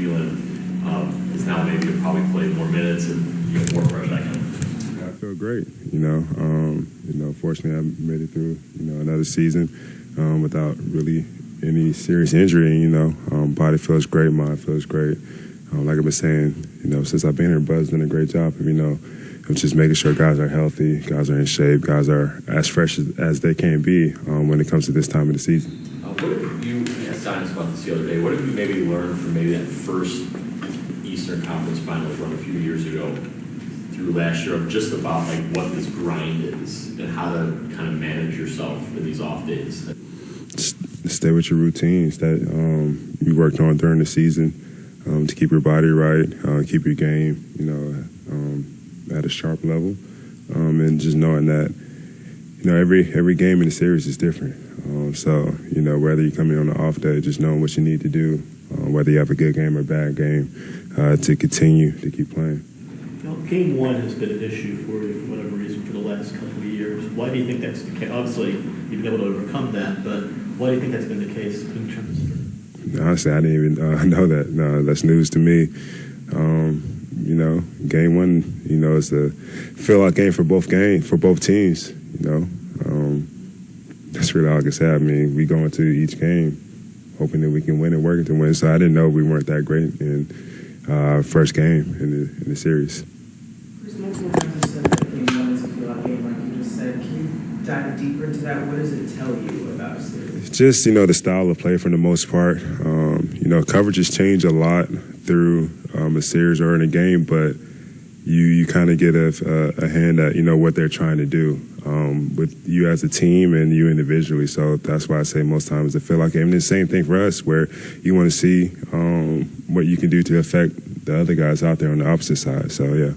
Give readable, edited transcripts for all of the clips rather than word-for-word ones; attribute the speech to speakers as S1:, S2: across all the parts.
S1: feeling is now maybe you'll probably play more minutes and you get more fresh that kind of?
S2: Yeah, I feel great. Fortunately, I made it through another season without really any serious injury. Body feels great, mind feels great. Like I've been saying, since I've been here, Bud's done a great job of just making sure guys are healthy, guys are in shape, guys are as fresh as they can be when it comes to this time of the season.
S1: What have you asked Dennis about this the other day? What have you maybe learned from maybe that first Eastern Conference Finals run a few years ago through last year of just about like what this grind is and how to kind of manage yourself in these off days?
S2: Just stay with your routines that you worked on during the season to keep your body right, keep your game, at a sharp level, and just knowing that, every game in the series is different. So, whether you come in on an off day, just knowing what you need to do, whether you have a good game or a bad game, to continue to keep playing.
S3: Game one has been an issue for you for whatever reason for the last couple of years. Why do you think that's the case? Obviously, you've been able to overcome that, but why do you think that's been the case in terms of?
S2: Honestly, I didn't even know that. No, that's news to me. Game one, it's a feel-out game for both teams. That's really all I can say. I mean, we go into each game hoping that we can win and working to win. So I didn't know we weren't that great in our first game in the series.
S4: Kris Middleton has said that game one is a feel-out game, like you just said. Can you dive deeper into that? What does it tell you about a series?
S2: Just, the style of play for the most part. Coverages change a lot through a series or in a game, but you kind of get a hand at, what they're trying to do with you as a team and you individually. So that's why I say most times it's a feel-out game. And the same thing for us, where you want to see what you can do to affect the other guys out there on the opposite side. So, yeah.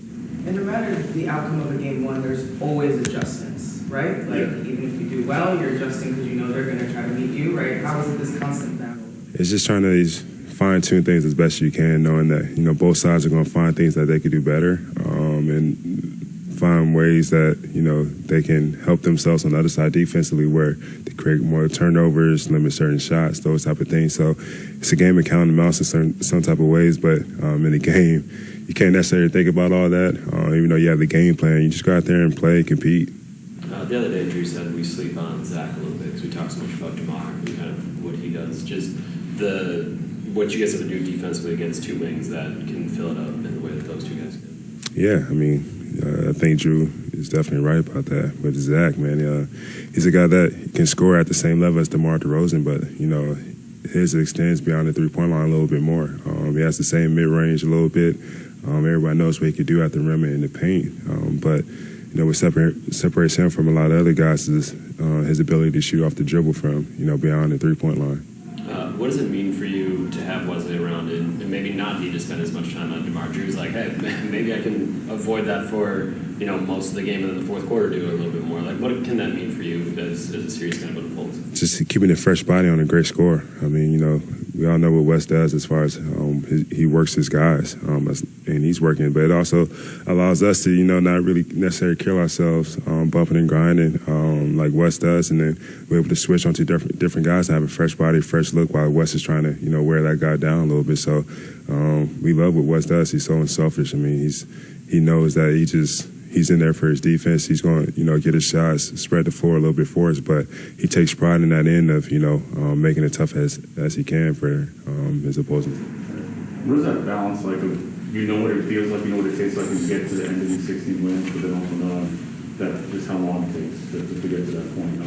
S4: And no matter the outcome of a game one, there's always adjustments, right? Even if you do well, you're adjusting because they're going to try to meet you, right? How is it this constant battle?
S2: It's just trying to fine-tune things as best you can, knowing that, both sides are going to find things that they could do better and find ways that, they can help themselves on the other side defensively where they create more turnovers, limit certain shots, those type of things. So it's a game of counting them out in some type of ways, but in a game, you can't necessarily think about all that. Even though you have the game plan, you just go out there and play, compete.
S5: The other day, Drew said we sleep on Zach a little bit because we talk so much about DeMar and kind of what he does. Just what you guys have to do defensively against two wings that can fill it up in the way that those two guys can.
S2: Yeah, I think Drew is definitely right about that. But Zach, man, he's a guy that can score at the same level as DeMar DeRozan, but, his extends beyond the three-point line a little bit more. He has the same mid-range a little bit. Everybody knows what he could do at the rim and in the paint. But what separates him from a lot of other guys is his ability to shoot off the dribble from, beyond the three-point line.
S5: What does it mean for you to have Wesley around and maybe not need to spend as much time on DeMar? Drew's like, hey, maybe I can avoid that for, most of the game and then the fourth quarter do it a little bit more. Like, what can that mean for you as a series kind of unfolds? Just
S2: keeping a fresh body on a great score. I mean, we all know what Wes does as far as he works his guys, and he's working. But it also allows us to, not really necessarily kill ourselves bumping and grinding like Wes does, and then we're able to switch onto different guys and have a fresh body, fresh look while Wes is trying to, wear that guy down a little bit. So we love what Wes does. He's so unselfish. I mean, he knows that he's in there for his defense. He's going to, get his shots, spread the floor a little bit for us, but he takes pride in that end of, making it tough as he can for his opponents.
S6: What is that balance like of, what it feels like, what it tastes like when you get to the end of these 16 wins, but then also knowing that just how long it takes to get to that point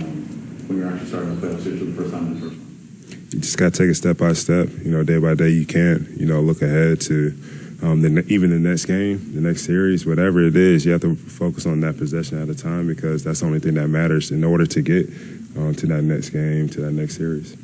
S6: when you're actually starting to play off stage for the first time in the first one?
S2: You just got to take it step by step. Day by day you can, look ahead to even the next game, the next series, whatever it is, you have to focus on that possession at a time because that's the only thing that matters in order to get to that next game, to that next series.